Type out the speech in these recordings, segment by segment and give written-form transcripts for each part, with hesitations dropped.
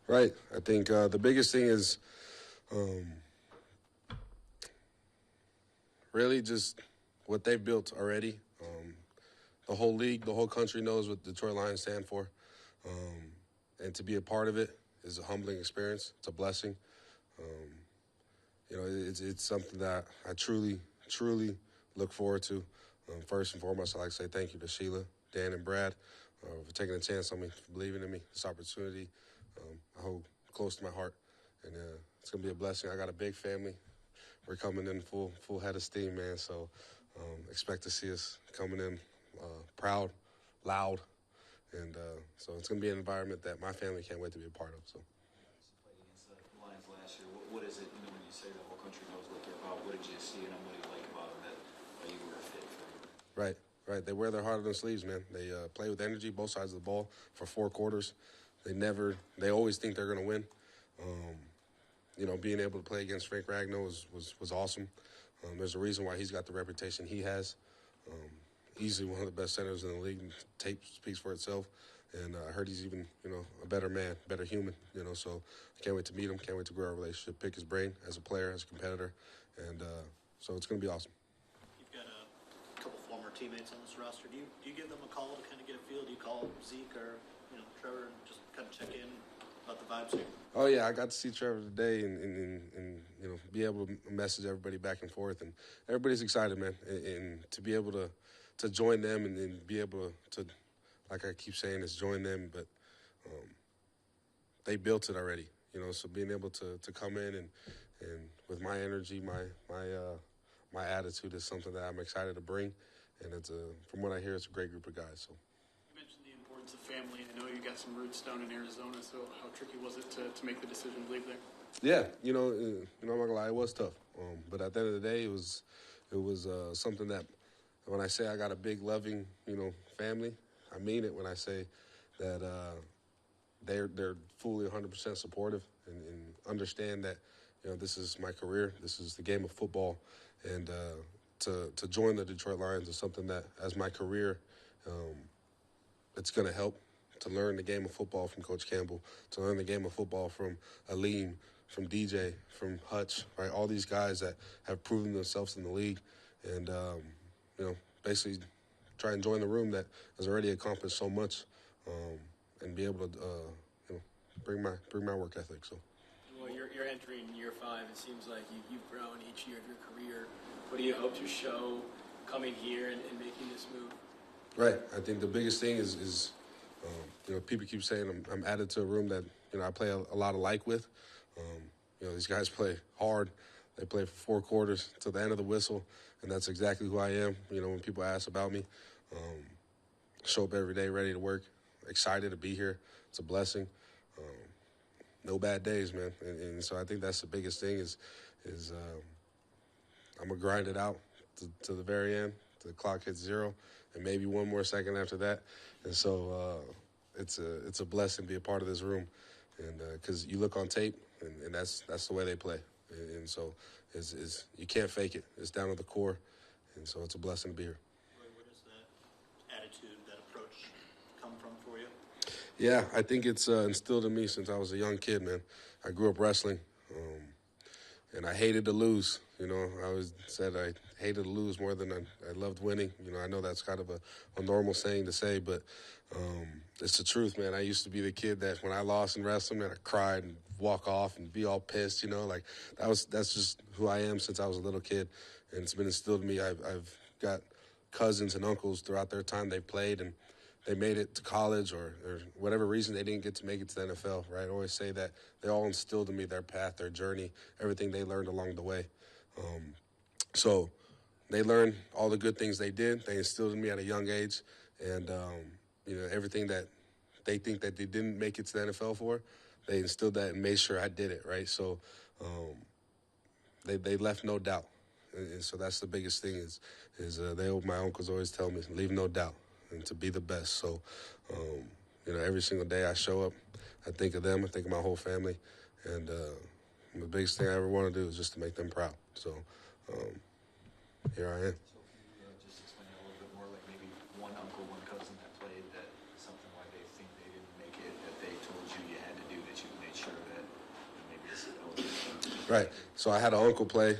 Right. I think the biggest thing is really just what they've built already. The whole league, the whole country knows what Detroit Lions stand for. And to be a part of it is a humbling experience. It's a blessing. It's something that I truly, truly look forward to. First and foremost, I'd like to say thank you to Sheila, Dan, and Brad for taking a chance on me, for believing in me, this opportunity. I hold close to my heart, and it's going to be a blessing. I got a big family. We're coming in full head of steam, man, so expect to see us coming in proud, loud, and so it's going to be an environment that my family can't wait to be a part of. So. Played against the Lions last year. What is it, when you say the whole country knows what they're about? What did you see and what do you like about them that you were a fit for? Right. They wear their heart on their sleeves, man. They play with energy, both sides of the ball, for 4 quarters. They always think they're going to win. Being able to play against Frank Ragnow was awesome. There's a reason why he's got the reputation he has. Easily one of the best centers in the league. Tape speaks for itself. And I heard he's even, a better man, better human, so I can't wait to meet him, can't wait to grow our relationship, pick his brain as a player, as a competitor, and so it's going to be awesome. You've got a couple former teammates on this roster. Do you give them a call to kind of get a feel? Do you call Zeke or, Trevor and just kind of check in about the vibes here? Oh, yeah, I got to see Trevor today and be able to message everybody back and forth, and everybody's excited, man, and to be able to join them and be able to like I keep saying, is join them, but they built it already, so being able to come in and with my energy, my attitude is something that I'm excited to bring, and from what I hear, it's a great group of guys. So. You mentioned the importance of family. I know you got some roots down in Arizona, so how tricky was it to make the decision to leave there? Yeah, I'm not gonna lie, it was tough, but at the end of the day, it was something that when I say I got a big, loving, family, I mean it when I say that they're fully 100% supportive and understand that this is my career, this is the game of football, and to join the Detroit Lions is something that, as my career, it's going to help to learn the game of football from Coach Campbell, to learn the game of football from Aleem, from DJ, from Hutch, right? All these guys that have proven themselves in the league, and basically try and join the room that has already accomplished so much, and be able to, bring my work ethic. So. Well, you're entering year 5. It seems like you've grown each year of your career. What do you hope to show coming here and making this move? Right. I think the biggest thing is people keep saying I'm added to a room that I play a lot alike with. These guys play hard. They play for 4 quarters to the end of the whistle, and that's exactly who I am. When people ask about me, show up every day ready to work, excited to be here. It's a blessing. No bad days, man. And so I think that's the biggest thing is I'm going to grind it out to the very end, till the clock hits 0, and maybe one more second after that. And so it's a blessing to be a part of this room, and because you look on tape, and that's the way they play. And so you can't fake it. It's down to the core, and so it's a blessing to be here. Roy, where does that attitude, that approach come from for you? Yeah, I think it's instilled in me since I was a young kid, man. I grew up wrestling, and I hated to lose. I always said I hated to lose more than I loved winning. I know that's kind of a normal saying to say, but it's the truth, man. I used to be the kid that when I lost in wrestling, man, I cried and walk off and be all pissed, that's just who I am since I was a little kid, and it's been instilled in me. I've got cousins and uncles throughout their time they played, and they made it to college or whatever reason they didn't get to make it to the NFL, right? I always say that they all instilled in me their path, their journey, everything they learned along the way. So they learned all the good things they did. They instilled in me at a young age, and everything that they think that they didn't make it to the NFL for, they instilled that and made sure I did it, right? So they left no doubt, and so that's the biggest thing is my uncles always tell me, leave no doubt, and to be the best. So every single day I show up, I think of them, I think of my whole family, and the biggest thing I ever want to do is just to make them proud. So here I am. So can you just explain that a little bit more, like maybe one uncle, one cousin that played, that something why they think they didn't make it, that they told you you had to do, that you made sure Right. So I had an uncle play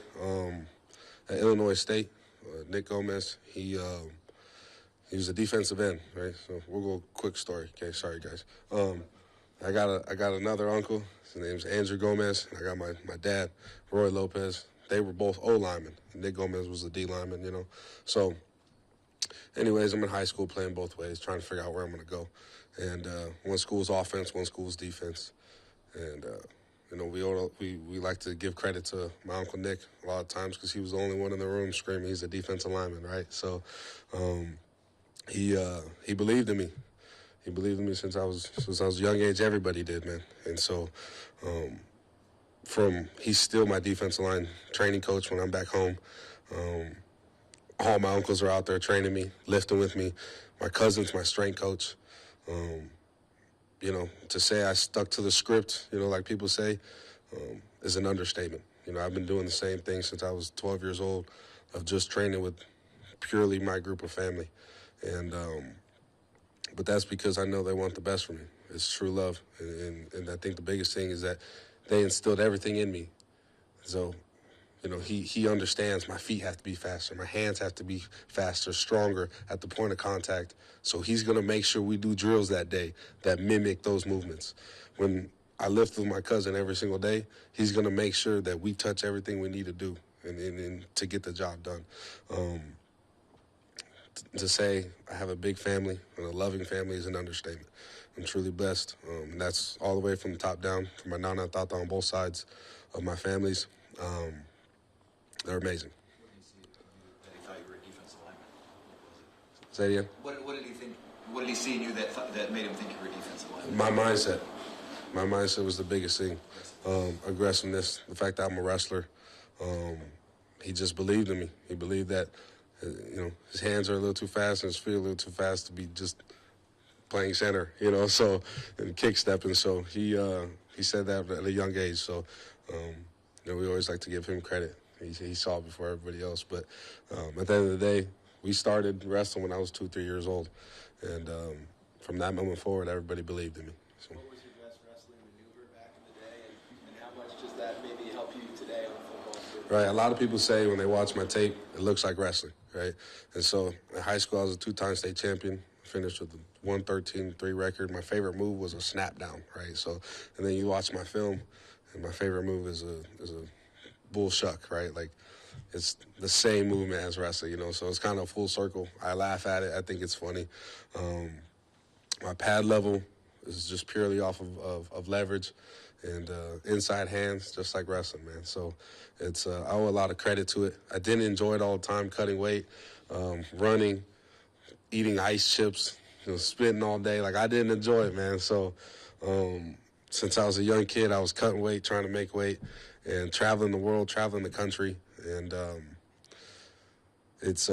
at Illinois State, Nick Gomez. He was a defensive end, right? So we'll go quick story. Okay, sorry guys. I got another uncle. His name's Andrew Gomez. And I got my dad, Roy Lopez. They were both O linemen. Nick Gomez was the D lineman, you know. So, anyways, I'm in high school playing both ways, trying to figure out where I'm going to go. And one school's offense, one school's defense. And you know, we like to give credit to my Uncle Nick a lot of times because he was the only one in the room screaming he's a defensive lineman, right? So he believed in me. He believed in me since I was a young age. Everybody did, man. And so he's still my defensive line training coach when I'm back home. All my uncles are out there training me, lifting with me. My cousin's my strength coach. You know, to say I stuck to the script, you know, like people say, is an understatement. You know, I've been doing the same thing since I was 12 years old of just training with purely my group of family. And but that's because I know they want the best for me. It's true love. And I think the biggest thing is that they instilled everything in me. So, you know, he understands my feet have to be faster. My hands have to be faster, stronger at the point of contact. So he's going to make sure we do drills that day that mimic those movements. When I lift with my cousin every single day, he's going to make sure that we touch everything we need to do and to get the job done. To say I have a big family and a loving family is an understatement. I'm truly blessed. And that's all the way from the top down, from my nana and tata on both sides of my families. They're amazing. What did he see that he thought you were a defensive lineman? What was it? Say it again? What did he think? What did he see in you that made him think you were a defensive lineman? My mindset. My mindset was the biggest thing. Aggressiveness, the fact that I'm a wrestler. He just believed in me. He believed that, you know, his hands are a little too fast and his feet a little too fast to be just playing center, you know, so, and kick stepping. So he said that at a young age. So, you know, we always like to give him credit. He saw it before everybody else. But at the end of the day, we started wrestling when I was 2-3 years old. And from that moment forward, everybody believed in me. So. What was your best wrestling maneuver back in the day, and how much does that maybe help you today on the football field? Right, a lot of people say when they watch my tape, it looks like wrestling, right? And so in high school, I was a 2-time state champion, finished with a 113-3 record. My favorite move was a snap down, right? So, and then you watch my film, and my favorite move is a bull shuck, right? Like, it's the same movement as wrestling, you know, so it's kind of full circle. I laugh at it. I think it's funny. My pad level is just purely off of leverage and inside hands, just like wrestling, man. So it's I owe a lot of credit to it. I didn't enjoy it all the time, cutting weight, running, eating ice chips, you know, spitting all day. Like, I didn't enjoy it, man. So since I was a young kid, I was cutting weight, trying to make weight, and traveling the world, traveling the country. And it's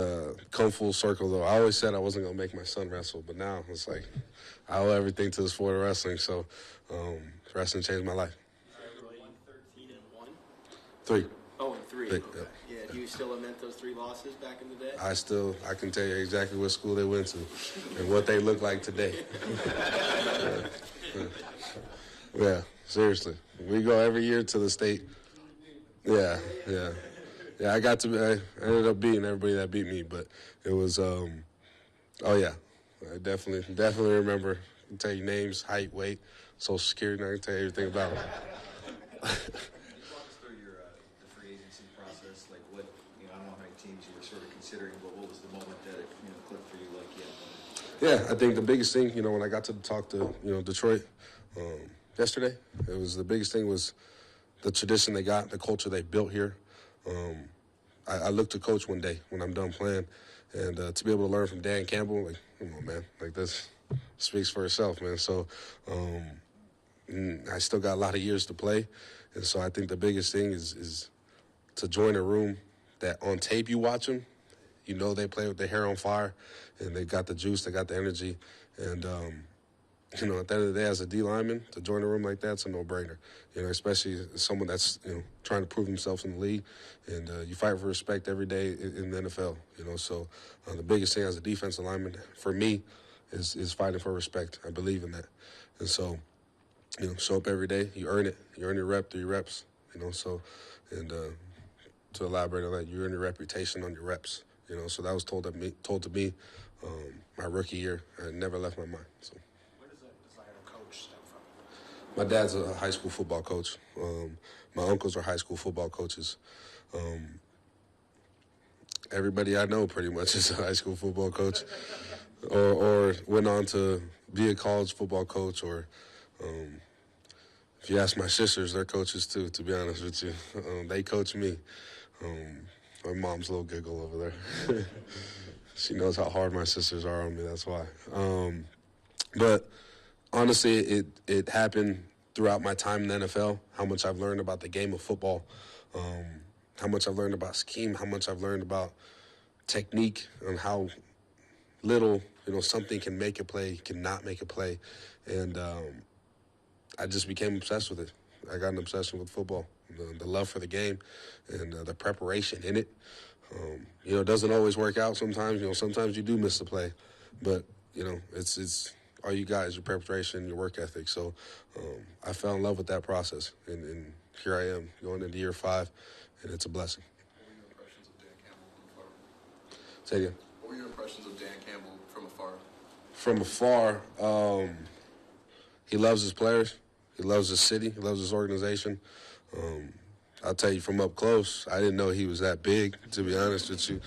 come full circle, though. I always said I wasn't going to make my son wrestle, but now it's like I owe everything to the sport of wrestling. So wrestling changed my life. 113-1? 3. Oh, and 3. Yeah. Okay. Yeah. Do you still lament those 3 losses back in the day? I can tell you exactly what school they went to and what they look like today. Yeah, seriously. We go every year to the state. Yeah. I ended up beating everybody that beat me, but it was, oh yeah, I definitely remember. I can tell you names, height, weight, social security, and I can tell you everything about it. Walk us through the free agency process. Like, what, you know, I don't know how many teams you were sort of considering, but what was the moment that it, you know, clicked for you? Like, yeah, I think the biggest thing, you know, when I got to talk to, you know, Detroit yesterday, it was the biggest thing was the tradition they got, the culture they built here. I look to coach one day when I'm done playing, and to be able to learn from Dan Campbell, like, come on, man, like, this speaks for itself, man. So I still got a lot of years to play, and so I think the biggest thing is to join a room that on tape you watch them, you know they play with their hair on fire, and they got the juice, they got the energy, and you know, at the end of the day, as a D lineman, to join a room like that's a no-brainer. You know, especially someone that's, you know, trying to prove himself in the league, and you fight for respect every day in the NFL. You know, so the biggest thing as a defensive lineman for me is fighting for respect. I believe in that, and so, you know, show up every day. You earn it. You earn your rep through your reps, you know. So, and to elaborate on that, you earn your reputation on your reps, you know. So that was told to me my rookie year. I never left my mind. So. Where does that desire to coach stem from? My dad's a high school football coach. My uncles are high school football coaches. Everybody I know pretty much is a high school football coach, or went on to be a college football coach, or if you ask my sisters, they're coaches too, to be honest with you. They coach me. My mom's little giggle over there. She knows how hard my sisters are on me, that's why. But honestly, it happened throughout my time in the NFL, how much I've learned about the game of football, how much I've learned about scheme, how much I've learned about technique, and how little, you know, something can make a play, cannot make a play. And I just became obsessed with it. I got an obsession with football, the love for the game, and the preparation in it. You know, it doesn't always work out sometimes. You know, sometimes you do miss the play. But, you know, it's all you got is your preparation, your work ethic. So I fell in love with that process. And here I am going into year 5, and it's a blessing. What were your impressions of Dan Campbell from afar? Say it again. What were your impressions of Dan Campbell from afar? From afar, he loves his players. He loves his city. He loves his organization. I'll tell you from up close, I didn't know he was that big, to be honest with you.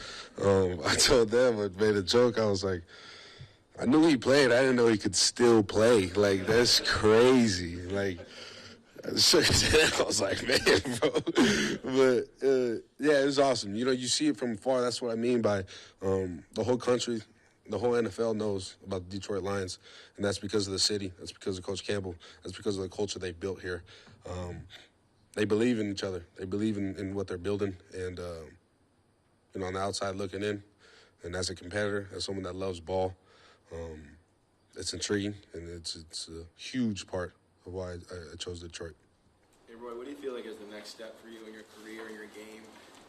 I told them, I made a joke. I was like, I knew he played. I didn't know he could still play. Like, that's crazy. Like, I shook his head. I was like, man, bro. But, yeah, it was awesome. You know, you see it from afar. That's what I mean by the whole country, the whole NFL knows about the Detroit Lions, and that's because of the city. That's because of Coach Campbell. That's because of the culture they've built here. They believe in each other. They believe in what they're building. And, you know, on the outside looking in, and as a competitor, as someone that loves ball, it's intriguing, and it's a huge part of why I chose Detroit. Hey, Roy, what do you feel like is the next step for you in your career, in your game,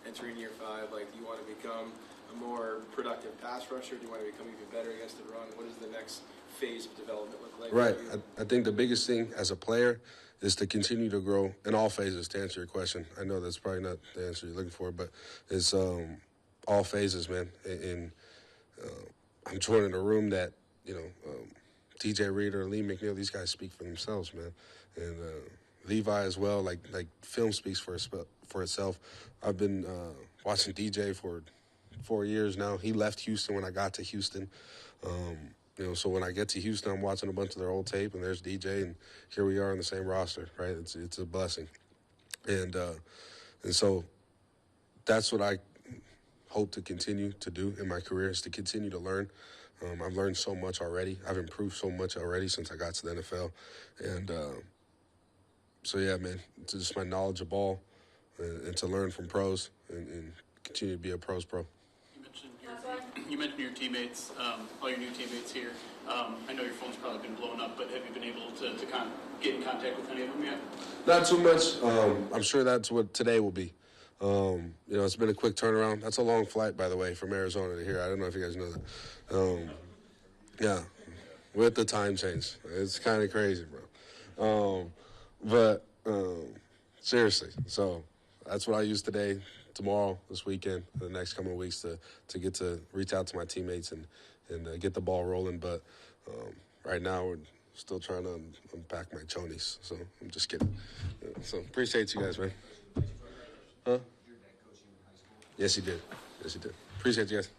entering year 5? Like, do you want to become a more productive pass rusher? Do you want to become even better against the run? What does the next phase of development look like? Right. I think the biggest thing as a player is to continue to grow in all phases, to answer your question. I know that's probably not the answer you're looking for, but it's all phases, man. And I'm joining a room that, you know, TJ Reader, Lee McNeil, these guys speak for themselves, man. And Levi as well, like film speaks for itself. I've been watching DJ for 4 years now. He left Houston when I got to Houston. You know, so when I get to Houston, I'm watching a bunch of their old tape, and there's DJ, and here we are on the same roster, right? It's a blessing. And so that's what I hope to continue to do in my career, is to continue to learn. I've learned so much already. I've improved so much already since I got to the NFL. And so, yeah, man, it's just my knowledge of ball and to learn from pros and continue to be a pro's pro. You mentioned your teammates, all your new teammates here. I know your phone's probably been blown up, but have you been able to get in contact with any of them yet? Not too much. I'm sure that's what today will be. You know, it's been a quick turnaround. That's a long flight, by the way, from Arizona to here. I don't know if you guys know that. Yeah, with the time change. It's kind of crazy, bro. But seriously, so that's what I use today, tomorrow, this weekend, the next coming weeks to get to reach out to my teammates and get the ball rolling. But right now we're still trying to unpack my chonies, so I'm just kidding. Yeah, so appreciate you guys, man. Huh? Yes, he did. Yes, he did. Appreciate you guys.